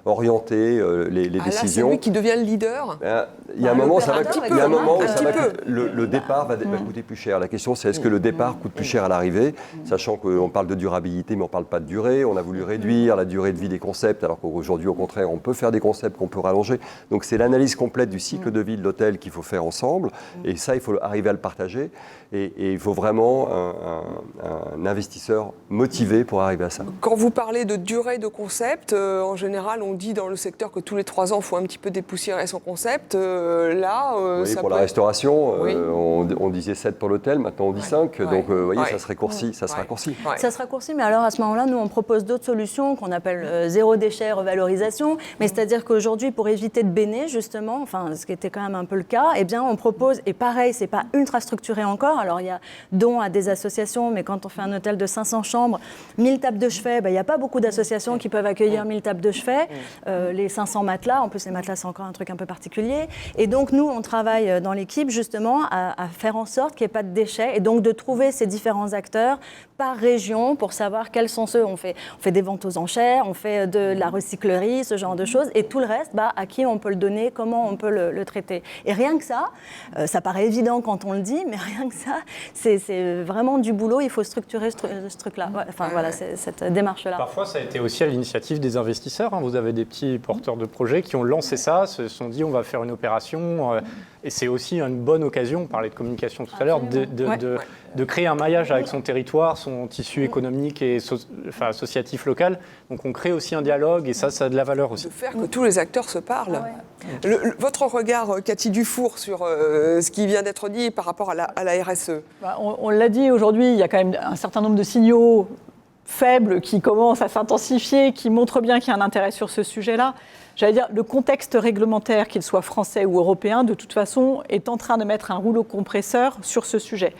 orienter les décisions. Là, c'est lui qui devient le leader. Il y a un moment, où le le départ va coûter plus cher. La question, c'est est-ce que le départ coûte plus cher à l'arrivée, sachant qu'on parle de durabilité, mais on ne parle pas de durée. On a voulu réduire la durée de vie des concepts, alors qu'aujourd'hui, au contraire, on peut faire des concepts qu'on peut rallonger. Donc, c'est l'analyse complète du cycle de vie de l'hôtel qu'il faut faire ensemble. Et ça, il faut arriver à le partager. Et il faut vraiment un investisseur motivé pour arriver à ça. Quand vous parlez de durée de concept, en général, on dit dans le secteur que tous les 3 ans, il faut un petit peu dépoussiérer son concept. Oui, ça pour peut la être... restauration, Oui. on disait 7 pour l'hôtel, maintenant on dit 5. Donc, vous voyez, ça se raccourcit. Ça se raccourcit. Ouais. Ça se raccourcit, mais alors à ce moment-là, nous, on propose d'autres solutions qu'on appelle zéro déchet, revalorisation. Mais c'est-à-dire qu'aujourd'hui, pour éviter de béner, justement, enfin, ce qui était quand même un peu le cas, eh bien, on propose, et pareil, c'est pas ultra structuré encore. Alors, il y a dons à des associations, mais quand on fait un hôtel de 500 chambres, 1000 tables de chevet, il n'y a pas beaucoup d'associations qui peuvent accueillir 1000 tables de chevet. Les 500 matelas, en plus, les matelas, c'est encore un truc un peu particulier. Et donc, nous, on travaille dans l'équipe, justement, à faire en sorte qu'il n'y ait pas de déchets, et donc de trouver ces différents acteurs par région pour savoir quels sont ceux. On fait des ventes aux enchères, on fait de la recyclerie, ce genre de choses, et tout le reste, à qui on peut le donner, comment on peut le traiter. Et rien que ça, ça paraît évident quand on le dit, mais rien que ça, c'est vraiment du boulot, il faut structurer ce truc-là. Enfin, voilà, cette démarche-là. Parfois, ça a été aussi à l'initiative des investisseurs. Vous avez des petits porteurs de projets qui ont lancé ça, se sont dit on va faire une opération. Et c'est aussi une bonne occasion, on parlait de communication tout à l'heure, de créer un maillage avec son territoire, son tissu économique et associatif local. Donc on crée aussi un dialogue et ça a de la valeur aussi. De faire que tous les acteurs se parlent. Votre regard, Cathy Dufour, sur ce qui vient d'être dit par rapport à la RSE. On l'a dit aujourd'hui, il y a quand même un certain nombre de signaux faibles qui commencent à s'intensifier, qui montrent bien qu'il y a un intérêt sur ce sujet-là. J'allais dire, le contexte réglementaire, qu'il soit français ou européen, de toute façon, est en train de mettre un rouleau compresseur sur ce sujet.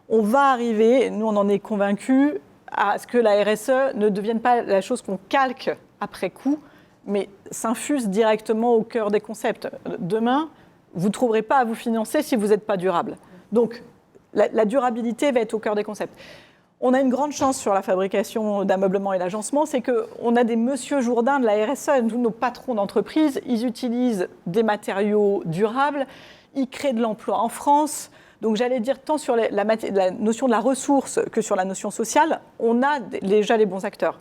On va arriver, nous on en est convaincus, à ce que la RSE ne devienne pas la chose qu'on calque après coup, mais s'infuse directement au cœur des concepts. Demain, vous ne trouverez pas à vous financer si vous n'êtes pas durable. Donc, la durabilité va être au cœur des concepts. On a une grande chance sur la fabrication d'ameublement et l'agencement, c'est qu'on a des monsieur Jourdain de la RSE, tous nos patrons d'entreprise, ils utilisent des matériaux durables, ils créent de l'emploi en France. Donc j'allais dire, tant sur la notion de la ressource que sur la notion sociale, on a déjà les bons acteurs.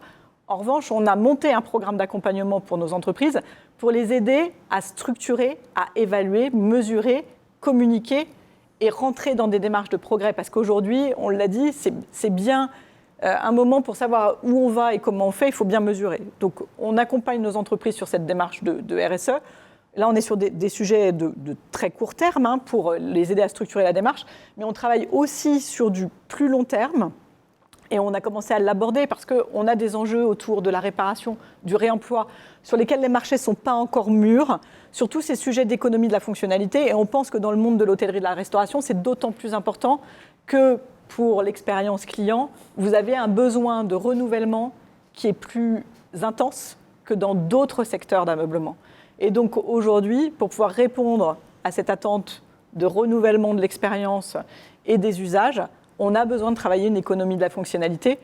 En revanche, on a monté un programme d'accompagnement pour nos entreprises pour les aider à structurer, à évaluer, mesurer, communiquer et rentrer dans des démarches de progrès. Parce qu'aujourd'hui, on l'a dit, c'est bien un moment pour savoir où on va et comment on fait, il faut bien mesurer. Donc on accompagne nos entreprises sur cette démarche de RSE. Là, on est sur des sujets de très court terme pour les aider à structurer la démarche, mais on travaille aussi sur du plus long terme. Et on a commencé à l'aborder parce qu'on a des enjeux autour de la réparation, du réemploi, sur lesquels les marchés ne sont pas encore mûrs, sur tous ces sujets d'économie de la fonctionnalité. Et on pense que dans le monde de l'hôtellerie et de la restauration, c'est d'autant plus important que pour l'expérience client, vous avez un besoin de renouvellement qui est plus intense que dans d'autres secteurs d'ameublement. Et donc aujourd'hui, pour pouvoir répondre à cette attente de renouvellement de l'expérience et des usages, on a besoin de travailler une économie de la fonctionnalité.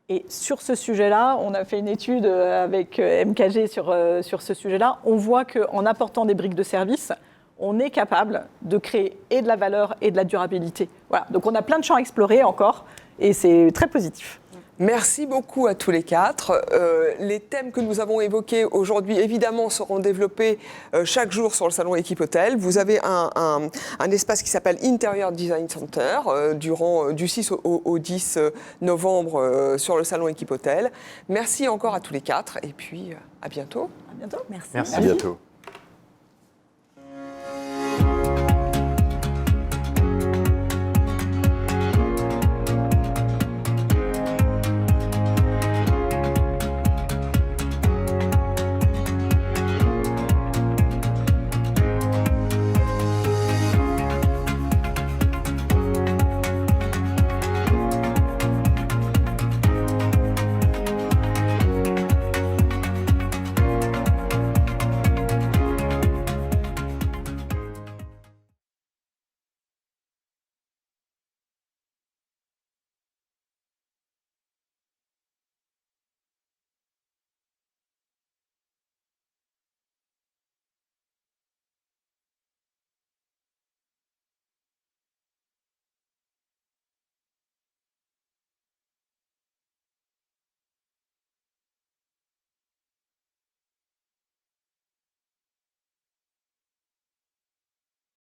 Et sur ce sujet-là, on a fait une étude avec MKG sur ce sujet-là. On voit qu'en apportant des briques de service, on est capable de créer et de la valeur et de la durabilité. Voilà. Donc on a plein de champs à explorer encore et c'est très positif. Merci beaucoup à tous les quatre. Les thèmes que nous avons évoqués aujourd'hui, évidemment, seront développés chaque jour sur le salon Équipe Hôtel. Vous avez un espace qui s'appelle Interior Design Center du 6 au 10 novembre sur le salon Équipe Hôtel. Merci encore à tous les quatre et puis à bientôt. À bientôt. Merci. Merci. À bientôt.